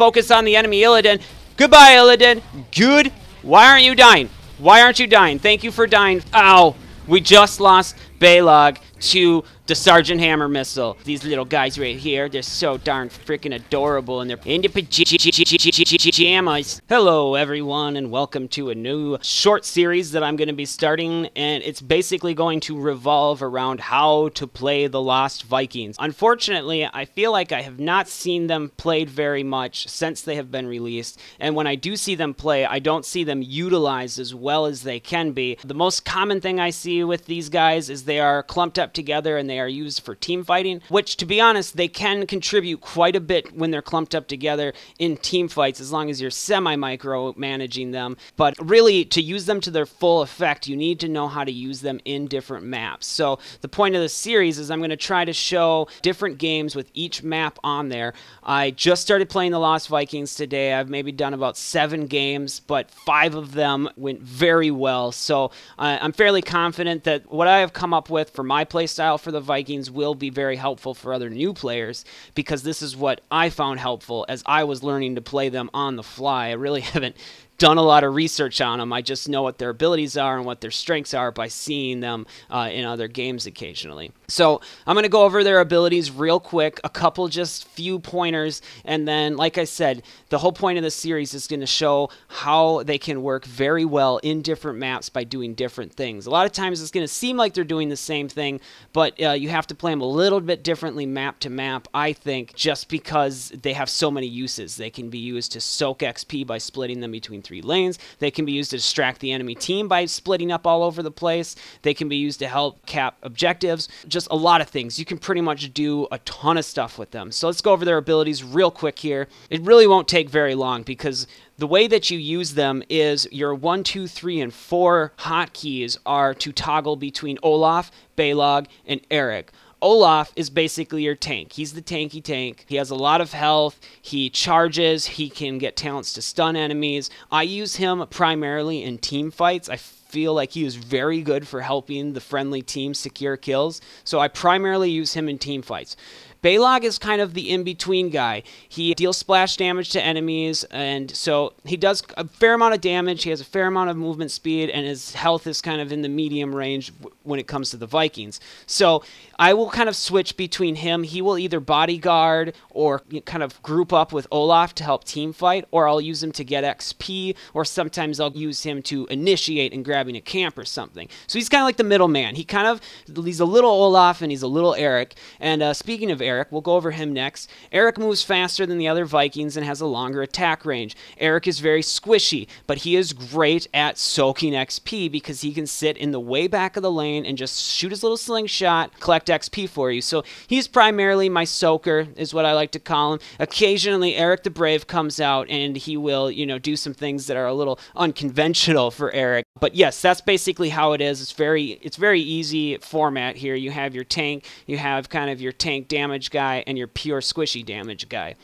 focus on the enemy Illidan. Goodbye, Illidan. Good. Why aren't you dying? Why aren't you dying? Thank you for dying. Ow. We just lost Balog to the Sergeant Hammer missile. These little guys right here, they're so darn freaking adorable, and they're in the pajamas. Hello, everyone, and welcome to a new short series that I'm going to be starting, and it's basically going to revolve around how to play the Lost Vikings. Unfortunately, I feel like I have not seen them played very much since they have been released, and when I do see them play, I don't see them utilized as well as they can be. The most common thing I see with these guys is they are clumped up together and they are used for team fighting, which, to be honest, they can contribute quite a bit when they're clumped up together in team fights as long as you're semi-micro managing them. But really, to use them to their full effect, you need to know how to use them in different maps. So the point of this series is I'm going to try to show different games with each map on there. I just started playing the Lost Vikings today. I've maybe done about 7 games, but 5 of them went very well. So I'm fairly confident that what I have come up with for my playstyle for the Vikings will be very helpful for other new players, because this is what I found helpful as I was learning to play them on the fly. I really haven't done a lot of research on them. I just know what their abilities are and what their strengths are by seeing them in other games occasionally. So I'm going to go over their abilities real quick, a couple just few pointers, and then, like I said, the whole point of this series is going to show how they can work very well in different maps by doing different things. A lot of times it's going to seem like they're doing the same thing, but you have to play them a little bit differently map to map, I think, just because they have so many uses. They can be used to soak XP by splitting them between 3 lanes. They can be used to distract the enemy team by splitting up all over the place. They can be used to help cap objectives. Just a lot of things. You can pretty much do a ton of stuff with them. So let's go over their abilities real quick here. It really won't take very long, because the way that you use them is your 1, 2, 3, and 4 hotkeys are to toggle between Olaf, Balog, and Eric. Olaf is basically your tank. He's the tanky tank. He has a lot of health. He charges. He can get talents to stun enemies. I use him primarily in team fights. I feel like he is very good for helping the friendly team secure kills, so I primarily use him in team fights. Balog is kind of the in-between guy. He deals splash damage to enemies, and so he does a fair amount of damage. He has a fair amount of movement speed, and his health is kind of in the medium range when it comes to the Vikings. So I will kind of switch between him. He will either bodyguard or kind of group up with Olaf to help team fight, or I'll use him to get XP, or sometimes I'll use him to initiate and grabbing a camp or something. So he's kind of like the middleman. He's a little Olaf and he's a little Eric. And speaking of Eric, we'll go over him next. Eric moves faster than the other Vikings and has a longer attack range. Eric is very squishy, but he is great at soaking XP because he can sit in the way back of the lane and just shoot his little slingshot, collect XP for you. So he's primarily my soaker, is what I like to call him. Occasionally, Eric the Brave comes out and he will, do some things that are a little unconventional for Eric. But yes, that's basically how it is. It's very easy format here. You have your tank, you have kind of your tank damage guy, and your pure squishy damage guy.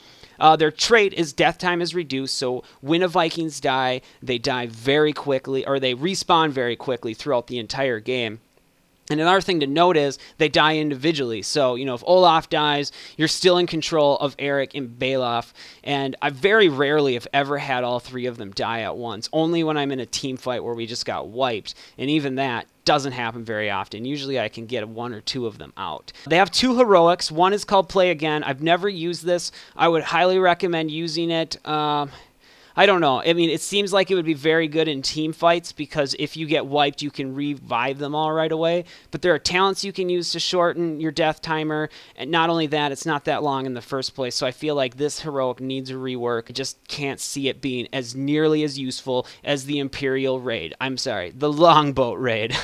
Their trait is death time is reduced, so when a Vikings die, they die very quickly, or they respawn very quickly throughout the entire game. And another thing to note is they die individually. So, if Olaf dies, you're still in control of Eric and Balog. And I very rarely have ever had all 3 of them die at once. Only when I'm in a team fight where we just got wiped. And even that doesn't happen very often. Usually I can get 1 or 2 of them out. They have 2 heroics. One is called Play Again. I've never used this. I would highly recommend using it. I don't know. I mean, it seems like it would be very good in team fights because if you get wiped, you can revive them all right away. But there are talents you can use to shorten your death timer. And not only that, it's not that long in the first place. So I feel like this heroic needs a rework. I just can't see it being as nearly as useful as the Imperial Raid. I'm sorry, the Longboat Raid.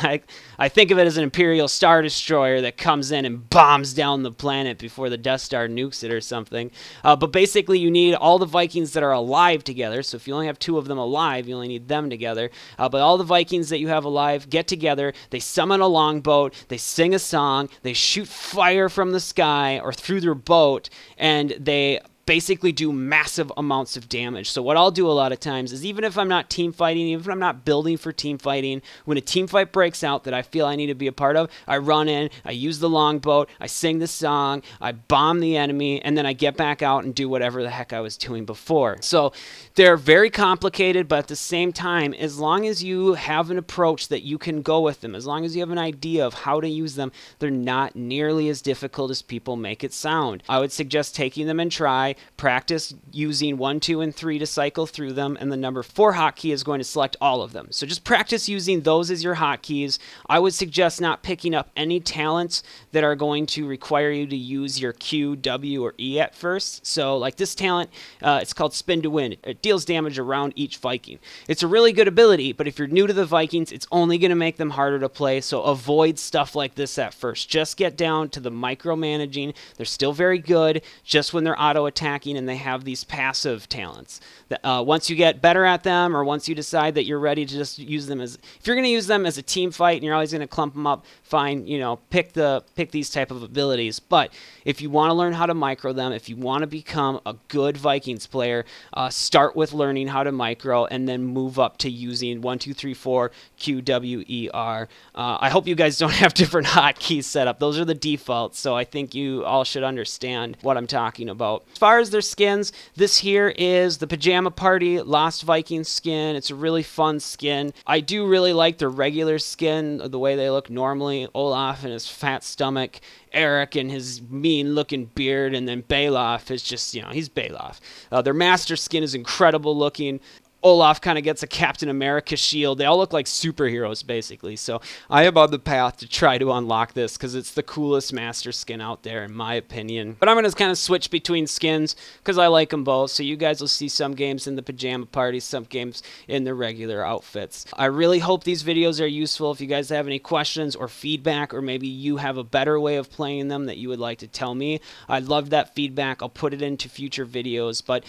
I think of it as an Imperial Star Destroyer that comes in and bombs down the planet before the Death Star nukes it or something. But basically, you need all the Vikings that are alive together. So if you only have 2 of them alive, you only need them together. But all the Vikings that you have alive get together, they summon a longboat, they sing a song, they shoot fire from the sky or through their boat, and they basically do massive amounts of damage. So what I'll do a lot of times is, even if I'm not team fighting, even if I'm not building for team fighting, when a team fight breaks out that I feel I need to be a part of, I run in, I use the longboat, I sing the song, I bomb the enemy, and then I get back out and do whatever the heck I was doing before. So they're very complicated, but at the same time, as long as you have an approach that you can go with them, as long as you have an idea of how to use them, they're not nearly as difficult as people make it sound. I would suggest taking them and try. Practice using 1, 2, and 3 to cycle through them, and the number 4 hotkey is going to select all of them. So just practice using those as your hotkeys. I would suggest not picking up any talents that are going to require you to use your Q, W, or E at first. So like this talent, it's called Spin to Win. It deals damage around each Viking. It's a really good ability, but if you're new to the Vikings, it's only going to make them harder to play, so avoid stuff like this at first. Just get down to the micromanaging. They're still very good just when they're auto-attacking and they have these passive talents. Once you get better at them, or once you decide that you're ready to just use them as, if you're going to use them as a team fight and you're always going to clump them up, fine, you know, pick these type of abilities. But if you want to learn how to micro them, if you want to become a good Vikings player, start with learning how to micro and then move up to using 1, 2, 3, 4, Q, W, E, R. I hope you guys don't have different hotkeys set up. Those are the defaults, so I think you all should understand what I'm talking about. As far as their skins, this here is the Pajama Party Lost Viking skin. It's a really fun skin. I do really like their regular skin, the way they look normally. Olaf and his fat stomach, Eric and his mean-looking beard, and then Balof is just, you know, he's Balof. Their master skin is incredible looking. Olaf kind of gets a Captain America shield. They all look like superheroes, basically. So I am on the path to try to unlock this because it's the coolest master skin out there, in my opinion. But I'm going to kind of switch between skins because I like them both. So you guys will see some games in the Pajama Party, some games in the regular outfits. I really hope these videos are useful. If you guys have any questions or feedback, or maybe you have a better way of playing them that you would like to tell me, I'd love that feedback. I'll put it into future videos. But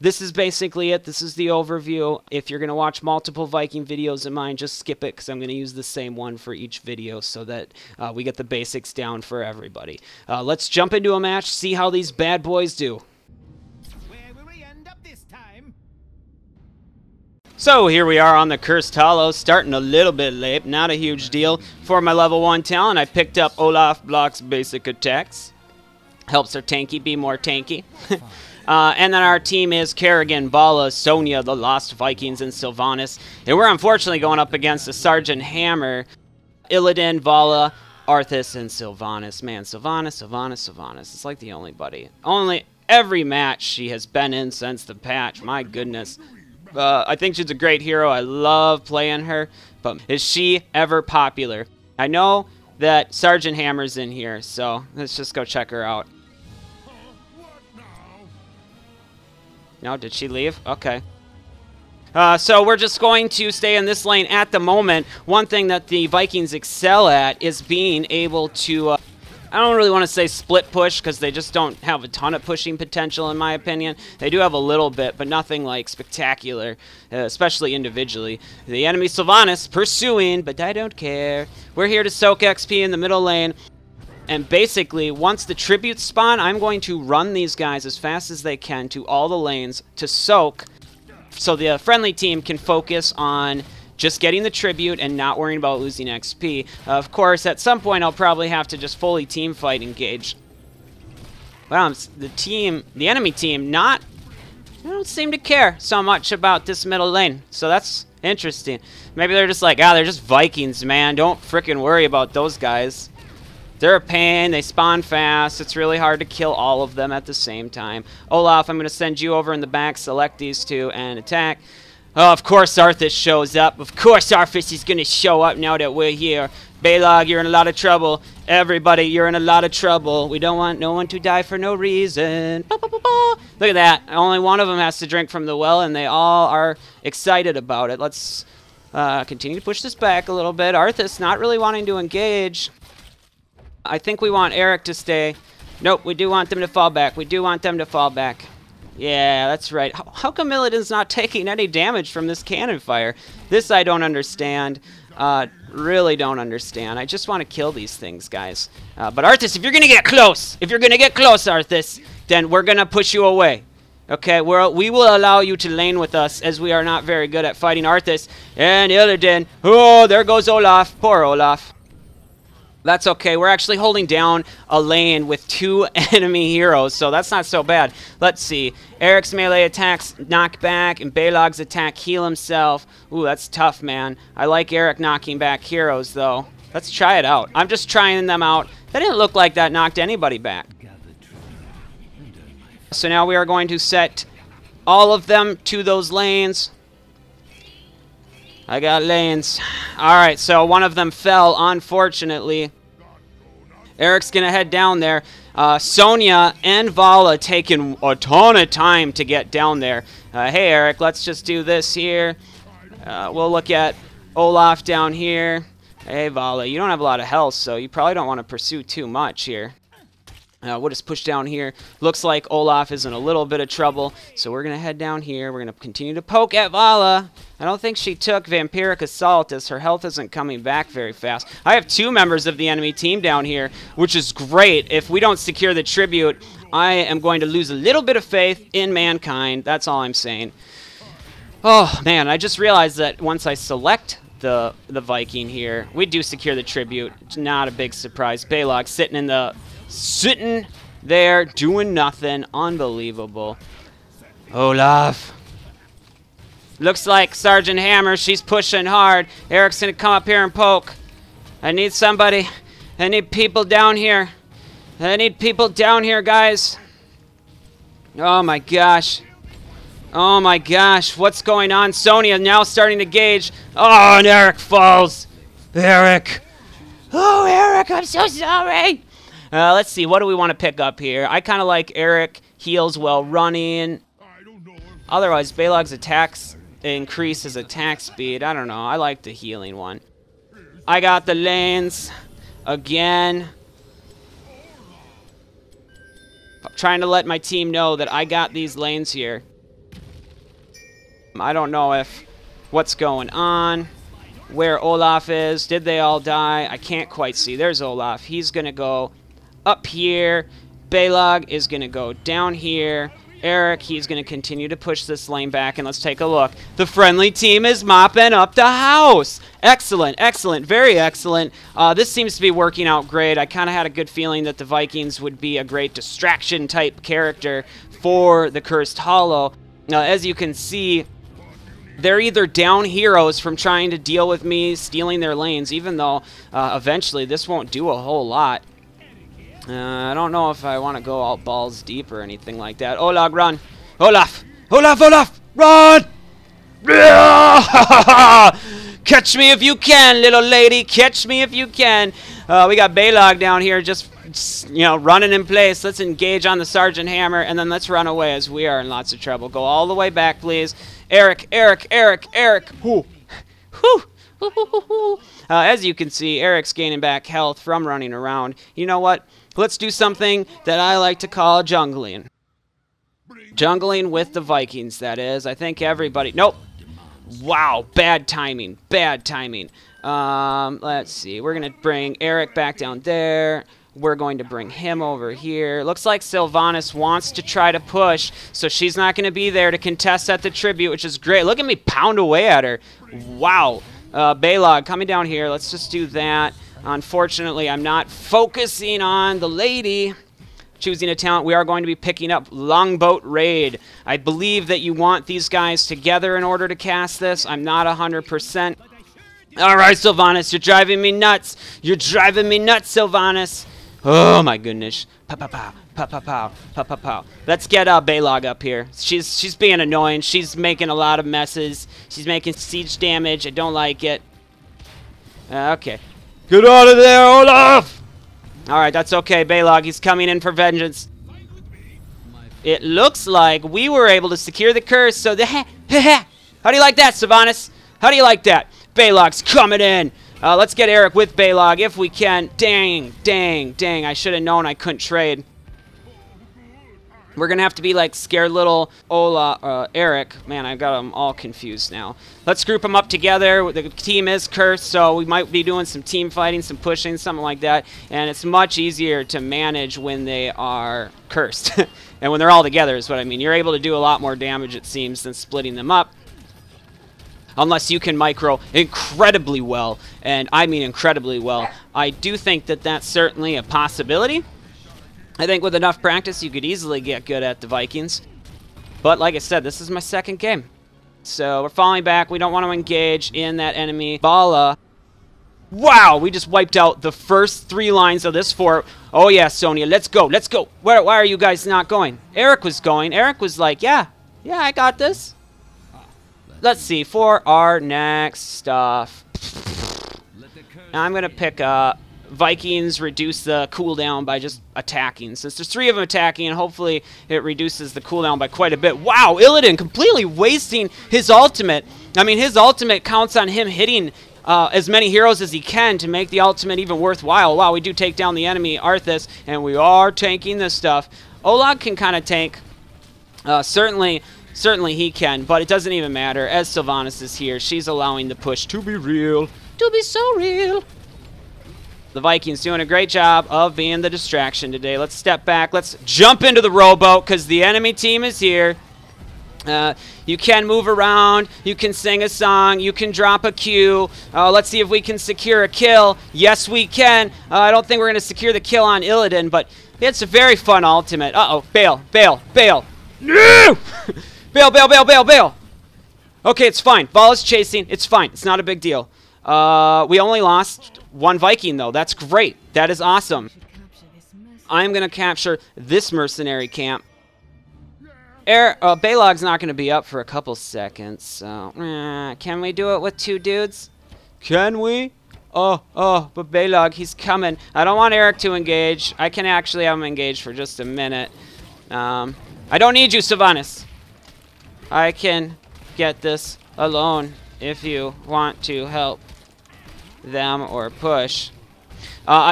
this is basically it. This is the overview. If you're going to watch multiple Viking videos of mine, just skip it because I'm going to use the same one for each video so that we get the basics down for everybody. Let's jump into a match, see how these bad boys do. Where will we end up this time? So here we are on the Cursed Hollow, starting a little bit late, not a huge deal. For my level 1 talent, I picked up Olaf blocks basic attacks. Helps our tanky be more tanky. And then our team is Kerrigan, Vala, Sonia, the Lost Vikings, and Sylvanas. And we're unfortunately going up against a Sergeant Hammer, Illidan, Vala, Arthas, and Sylvanas. Man, Sylvanas. It's like the only buddy. Only every match she has been in since the patch. My goodness. I think she's a great hero. I love playing her. But is she ever popular? I know that Sergeant Hammer's in here, so let's just go check her out. No, did she leave? Okay. So we're just going to stay in this lane at the moment. One thing that the Vikings excel at is being able to, I don't really want to say split push because they just don't have a ton of pushing potential in my opinion. They do have a little bit, but nothing like spectacular, especially individually. The enemy Sylvanas pursuing, but I don't care. We're here to soak XP in the middle lane. And basically, once the tributes spawn, I'm going to run these guys as fast as they can to all the lanes to soak, so the friendly team can focus on just getting the tribute and not worrying about losing XP. Of course, at some point, I'll probably have to just fully team fight engage. Well, the enemy team, they don't seem to care so much about this middle lane. So that's interesting. Maybe they're just like, they're just Vikings, man. Don't frickin' worry about those guys. They're a pain, they spawn fast, it's really hard to kill all of them at the same time. Olaf, I'm going to send you over in the back, select these two, and attack. Oh, of course Arthas shows up. Of course Arthas is going to show up now that we're here. Balog, you're in a lot of trouble. Everybody, you're in a lot of trouble. We don't want no one to die for no reason. Ba, ba, ba, ba. Look at that. Only one of them has to drink from the well, and they all are excited about it. Let's continue to push this back a little bit. Arthas not really wanting to engage. I think we want Eric to stay. Nope, we do want them to fall back. We do want them to fall back. Yeah, that's right. How come Illidan's not taking any damage from this cannon fire? This I don't understand. Really don't understand. I just want to kill these things, guys. But Arthas, if you're going to get close, Arthas, then we're going to push you away. Okay, we will allow you to lane with us, as we are not very good at fighting Arthas and Illidan. Oh, there goes Olaf. Poor Olaf. That's okay. We're actually holding down a lane with 2 enemy heroes, so that's not so bad. Let's see. Eric's melee attacks knock back, and Balog's attack heal himself. Ooh, that's tough, man. I like Eric knocking back heroes, though. Let's try it out. I'm just trying them out. That didn't look like that knocked anybody back. So now we are going to set all of them to those lanes. I got lanes. Alright, so one of them fell, unfortunately. Eric's going to head down there. Sonya and Vala taking a ton of time to get down there. Hey, Eric, let's just do this here. We'll look at Olaf down here. Hey, Vala, you don't have a lot of health, so you probably don't want to pursue too much here. We'll just push down here. Looks like Olaf is in a little bit of trouble, so we're going to head down here. We're going to continue to poke at Vala. I don't think she took Vampiric Assault, as her health isn't coming back very fast. I have 2 members of the enemy team down here, which is great. If we don't secure the tribute, I am going to lose a little bit of faith in mankind. That's all I'm saying. Oh, man, I just realized that once I select the Viking here, we do secure the tribute. It's not a big surprise. Balog sitting there doing nothing. Unbelievable. Olaf. Looks like Sergeant Hammer. She's pushing hard. Eric's going to come up here and poke. I need somebody. I need people down here. I need people down here, guys. Oh, my gosh. Oh, my gosh. What's going on? Sonya now starting to gauge. Oh, and Eric falls. Eric. Oh, Eric, I'm so sorry. Let's see, what do we want to pick up here? I kind of like Eric heals while running. Otherwise, Balog's attacks increase his attack speed. I don't know. I like the healing one. I got the lanes again. I'm trying to let my team know that I got these lanes here. I don't know what's going on, where Olaf is. Did they all die? I can't quite see. There's Olaf. He's going to go up here. Balog is going to go down here. Eric, he's going to continue to push this lane back, and let's take a look. The friendly team is mopping up the house. Excellent, excellent, very excellent. This seems to be working out great. I kind of had a good feeling that the Vikings would be a great distraction-type character for the Cursed Hollow. Now, as you can see, they're either down heroes from trying to deal with me stealing their lanes, even though eventually this won't do a whole lot. I don't know if I want to go all balls deep or anything like that. Olaf, run! Olaf! Olaf, Olaf! Run! Catch me if you can, little lady. Catch me if you can. We got Balog down here just, you know, running in place. Let's engage on the Sergeant Hammer, and then let's run away, as we are in lots of trouble. Go all the way back, please. Eric, Eric, Eric, Eric. Whew. Whew. As you can see, Eric's gaining back health from running around. You know what? Let's do something that I like to call jungling. Jungling with the Vikings, that is. I think everybody... Nope. Wow, bad timing. Bad timing. Let's see. We're going to bring Eric back down there. We're going to bring him over here. Looks like Sylvanas wants to try to push, so she's not going to be there to contest at the tribute, which is great. Look at me pound away at her. Wow. Balog coming down here. Let's just do that. Unfortunately, I'm not focusing on the lady. Choosing a talent, we are going to be picking up Longboat Raid. I believe that you want these guys together in order to cast this. I'm not 100%. All right, Sylvanas, you're driving me nuts. You're driving me nuts, Sylvanas. Oh, my goodness. Pa-pa-pow, pa-pa-pow, pa-pa-pow. Let's get Balog up here. She's being annoying. She's making a lot of messes. She's making siege damage. I don't like it. Okay. Get out of there, Olaf! Alright, that's okay, Balog. He's coming in for vengeance. It looks like we were able to secure the curse, so the how do you like that, Sylvanas? How do you like that? Balog's coming in. Let's get Eric with Balog if we can. Dang, dang, dang. I should have known I couldn't trade. We're going to have to be like scared little Eric. Man, I got them all confused now. Let's group them up together. The team is cursed, so we might be doing some team fighting, some pushing, something like that. And it's much easier to manage when they are cursed. And when they're all together is what I mean. You're able to do a lot more damage, it seems, than splitting them up. Unless you can micro incredibly well. And I mean incredibly well. I do think that that's certainly a possibility. I think with enough practice, you could easily get good at the Vikings. But like I said, this is my second game. So we're falling back. We don't want to engage in that enemy brawler. Wow, we just wiped out the first 3 lines of this fort. Oh yeah, Sonya, let's go, let's go. Why are you guys not going? Eric was going. Eric was like, yeah, I got this. Let's see, for our next stuff. I'm going to pick up Vikings reduce the cooldown by just attacking. Since there's 3 of them attacking, and hopefully it reduces the cooldown by quite a bit. Wow, Illidan completely wasting his ultimate. I mean, his ultimate counts on him hitting as many heroes as he can to make the ultimate even worthwhile. Wow, we do take down the enemy Arthas, and we are tanking this stuff. Olag can kind of tank. Certainly he can, but it doesn't even matter. As Sylvanas is here, she's allowing the push to be real. To be so real. The Vikings doing a great job of being the distraction today. Let's step back. Let's jump into the rowboat because the enemy team is here. You can move around. You can sing a song. You can drop a Q. Let's see if we can secure a kill. Yes, we can. I don't think we're going to secure the kill on Illidan, but it's a very fun ultimate. Uh-oh. Bail. Bail. Bail. No! Bail, bail, bail, bail, bail. Okay, it's fine. Vala's chasing. It's fine. It's not a big deal. We only lost 1 Viking, though. That's great. That is awesome. I'm going to capture this mercenary camp. Balog's not going to be up for a couple seconds, so... can we do it with 2 dudes? Can we? But Balog, he's coming. I don't want Eric to engage. I can actually have him engaged for just a minute. I don't need you, Sylvanas. I can get this alone if you want to help them or push.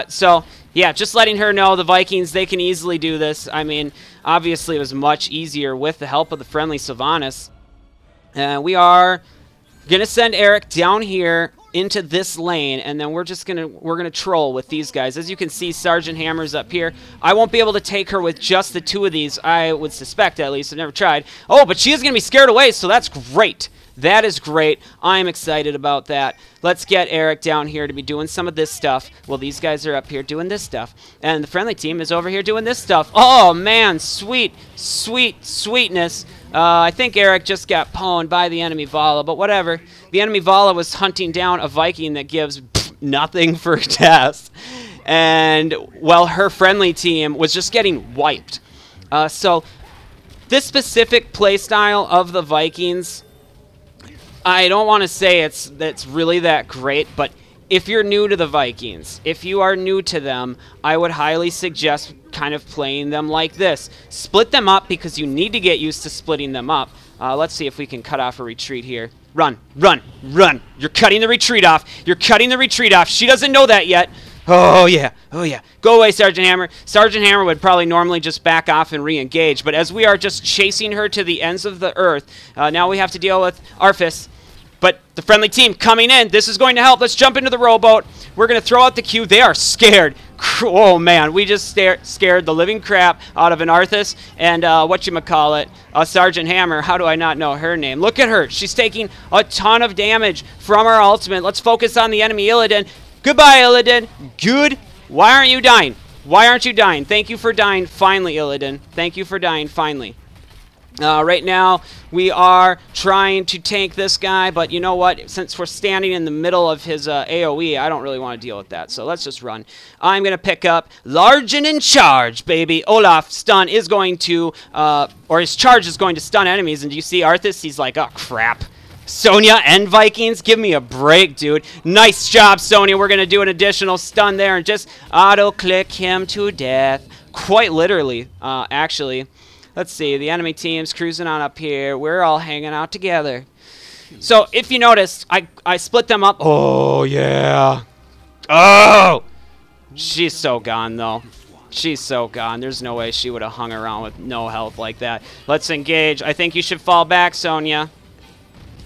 So, yeah, just letting her know the Vikings, they can easily do this. I mean, obviously it was much easier with the help of the friendly Sylvanas. We are going to send Eric down here into this lane, and then we're gonna troll with these guys. As you can see, Sergeant Hammer's up here. I won't be able to take her with just the 2 of these, I would suspect, at least. I've never tried. Oh, but she is gonna be scared away, so that's great. That is great. I'm excited about that. Let's get Eric down here to be doing some of this stuff. Well, these guys are up here doing this stuff. And the friendly team is over here doing this stuff. Oh, man. Sweet, sweet, sweetness. I think Eric just got pwned by the enemy Vala, but whatever. The enemy Vala was hunting down a Viking that gives nothing for death. And, well, her friendly team was just getting wiped. So, this specific playstyle of the Vikings... I don't want to say it's really that great, but if you're new to the Vikings, if you are new to them, I would highly suggest kind of playing them like this. Split them up because you need to get used to splitting them up. Let's see if we can cut off a retreat here. Run, run, run. You're cutting the retreat off. You're cutting the retreat off. She doesn't know that yet. Oh, yeah. Oh, yeah. Go away, Sergeant Hammer. Sergeant Hammer would probably normally just back off and re-engage, but as we are just chasing her to the ends of the earth, now we have to deal with Arthas. But the friendly team coming in. This is going to help. Let's jump into the rowboat. We're going to throw out the Q. They are scared. Oh, man. We just scared the living crap out of an Arthas and whatchamacallit, Sergeant Hammer. How do I not know her name? Look at her. She's taking a ton of damage from our ultimate. Let's focus on the enemy Illidan. Goodbye, Illidan. Good. Why aren't you dying? Why aren't you dying? Thank you for dying finally, Illidan. Thank you for dying finally. Right now, we are trying to tank this guy, but you know what? Since we're standing in the middle of his AoE, I don't really want to deal with that, so let's just run. I'm going to pick up Large and in Charge, baby. Olaf's stun is going to, or his charge is going to stun enemies, and do you see Arthas? He's like, oh, crap. Sonya and Vikings, give me a break, dude. Nice job, Sonya. We're going to do an additional stun there and just auto-click him to death. Quite literally, actually. Let's see, the enemy team's cruising on up here. We're all hanging out together. So, if you noticed, I split them up. Oh, yeah. Oh! She's so gone, though. She's so gone. There's no way she would have hung around with no health like that. Let's engage. I think you should fall back, Sonya.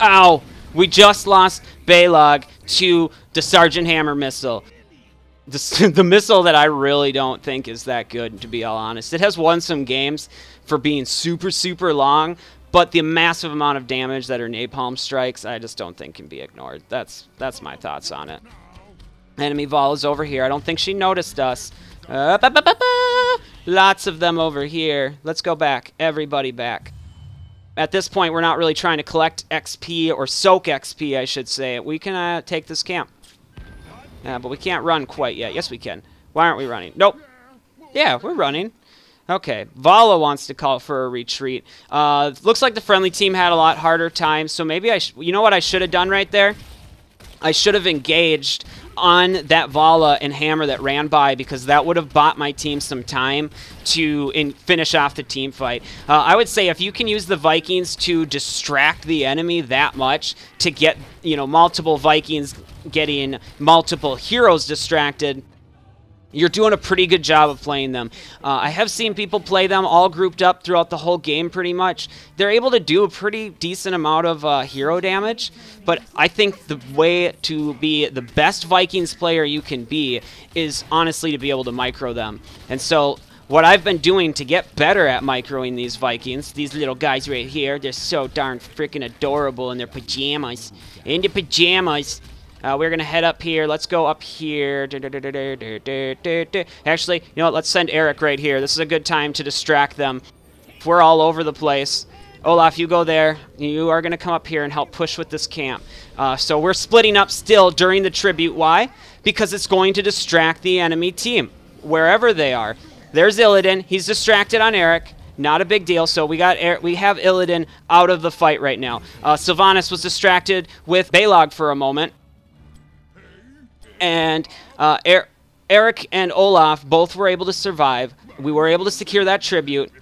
Ow! We just lost Balog to the Sergeant Hammer missile. The missile that I really don't think is that good, to be all honest. It has won some games for being super, super long, but the massive amount of damage that her napalm strikes, I just don't think can be ignored. That's my thoughts on it. Enemy Vol is over here. I don't think she noticed us. Lots of them over here. Let's go back. Everybody back. At this point, we're not really trying to collect XP or soak XP, I should say. We can take this camp. But we can't run quite yet. Yes, we can. Why aren't we running? Nope. Yeah, we're running. Okay. Vala wants to call for a retreat. Looks like the friendly team had a lot harder time, so maybe you know what I should have done right there? I should have engaged on that Vala and Hammer that ran by, because that would have bought my team some time to finish off the team fight. I would say if you can use the Vikings to distract the enemy that much to get, multiple Vikings getting multiple heroes distracted, you're doing a pretty good job of playing them. I have seen people play them all grouped up throughout the whole game pretty much. They're able to do a pretty decent amount of hero damage, but I think the way to be the best Vikings player you can be is honestly to be able to micro them. And so what I've been doing to get better at microing these Vikings, these little guys right here, they're so darn freaking adorable in their pajamas. In their pajamas. We're going to head up here. Let's go up here. Actually, you know what? Let's send Eric right here. This is a good time to distract them. We're all over the place. Olaf, you go there. You are going to come up here and help push with this camp. So we're splitting up still during the tribute. Why? Because it's going to distract the enemy team, wherever they are. There's Illidan. He's distracted on Eric. Not a big deal. So we have Illidan out of the fight right now. Sylvanas was distracted with Balog for a moment. And Eric and Olaf both were able to survive. We were able to secure that tribute.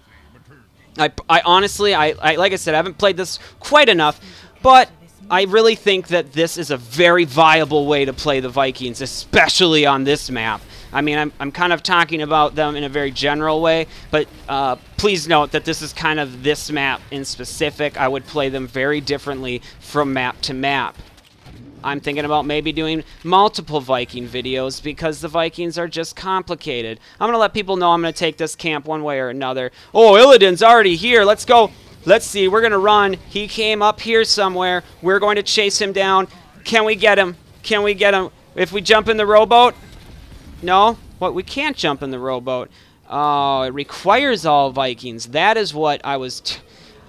I honestly, like I said, I haven't played this quite enough, but I really think that this is a very viable way to play the Vikings, especially on this map. I mean, I'm kind of talking about them in a very general way, but please note that this is kind of this map in specific. I would play them very differently from map to map. I'm thinking about maybe doing multiple Viking videos because the Vikings are just complicated. I'm going to let people know I'm going to take this camp one way or another. Oh, Illidan's already here. Let's go. Let's see. We're going to run. He came up here somewhere. We're going to chase him down. Can we get him? Can we get him? If we jump in the rowboat? No? What? We can't jump in the rowboat. Oh, it requires all Vikings. That is what I was...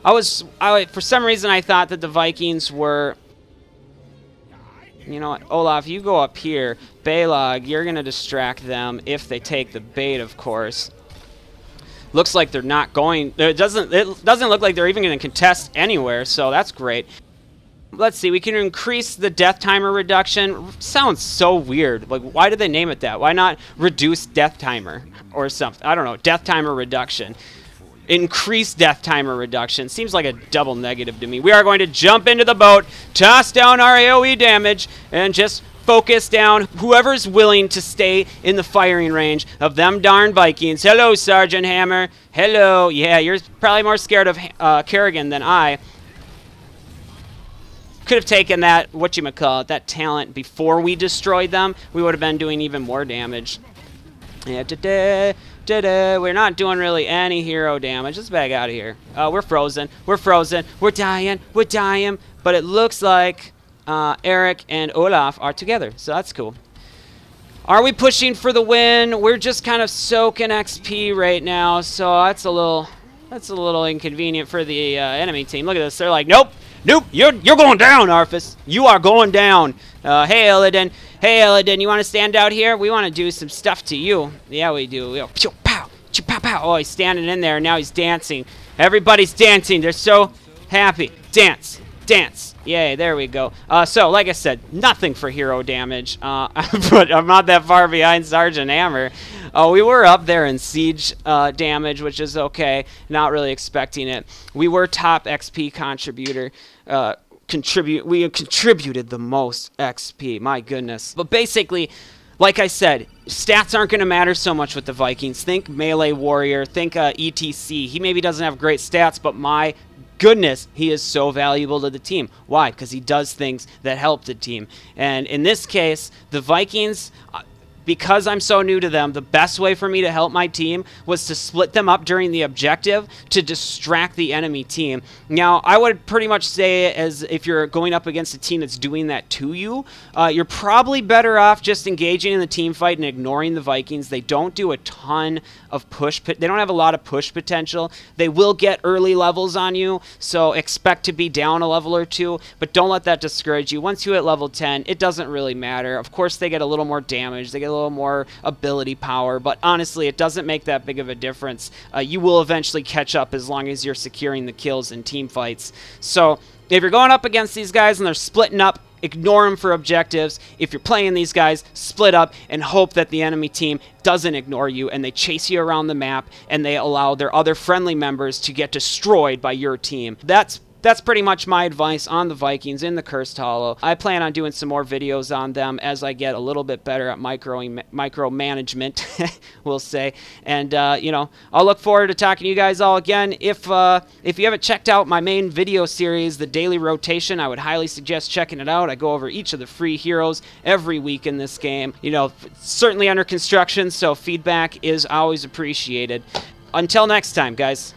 for some reason, I thought that the Vikings were... You know what, Olaf, you go up here. Balog, you're going to distract them if they take the bait, of course. Looks like they're not going... It doesn't look like they're even going to contest anywhere, so that's great. Let's see, we can increase the death timer reduction. Sounds so weird. Like, why did they name it that? Why not reduce death timer or something? I don't know, death timer reduction. Increase death timer reduction. Seems like a double negative to me. We are going to jump into the boat, toss down our AoE damage, and just focus down whoever's willing to stay in the firing range of them darn Vikings. Hello, Sergeant Hammer. Hello. Yeah, you're probably more scared of Kerrigan than I. Could have taken that, whatchamacallit, that talent before we destroyed them. We would have been doing even more damage. Yeah, we're not doing really any hero damage. Let's back out of here. We're frozen. We're frozen. We're dying. We're dying. But it looks like Eric and Olaf are together, so that's cool. Are we pushing for the win? We're just kind of soaking XP right now, so that's a little inconvenient for the enemy team. Look at this. They're like, nope, nope, you're going down, Arfus. You are going down. Hey, Illidan. Hey, Illidan, you want to stand out here? We want to do some stuff to you. Yeah, we do. We go, pew, pow, pew, pow, pow. Oh, he's standing in there, and now he's dancing. Everybody's dancing. They're so happy. Dance. Dance. Yay, there we go. So, like I said, nothing for hero damage. But I'm not that far behind Sergeant Hammer. We were up there in siege damage, which is okay. Not really expecting it. We were top XP contributor. We contributed the most XP, my goodness. But basically, like I said, stats aren't going to matter so much with the Vikings. Think melee warrior, think ETC. He maybe doesn't have great stats, but my goodness, he is so valuable to the team. Why? Because he does things that help the team. And in this case, the Vikings, because I'm so new to them, the best way for me to help my team was to split them up during the objective to distract the enemy team. Now, I would pretty much say, as if you're going up against a team that's doing that to you, you're probably better off just engaging in the team fight and ignoring the Vikings. They don't do a ton of push. They don't have a lot of push potential. They will get early levels on you, so expect to be down a level or two, but don't let that discourage you. Once you hit level 10, it doesn't really matter. Of course, they get a little more damage. They get a little more ability power, but honestly, it doesn't make that big of a difference. You will eventually catch up as long as you're securing the kills in team fights. So if you're going up against these guys and they're splitting up, ignore them for objectives. If you're playing these guys, split up and hope that the enemy team doesn't ignore you and they chase you around the map and they allow their other friendly members to get destroyed by your team. That's pretty much my advice on the Vikings in the Cursed Hollow. I plan on doing some more videos on them as I get a little bit better at micromanagement, we'll say. And, you know, I'll look forward to talking to you guys all again. If you haven't checked out my main video series, The Daily Rotation, I would highly suggest checking it out. I go over each of the free heroes every week in this game. You know, certainly under construction, so feedback is always appreciated. Until next time, guys.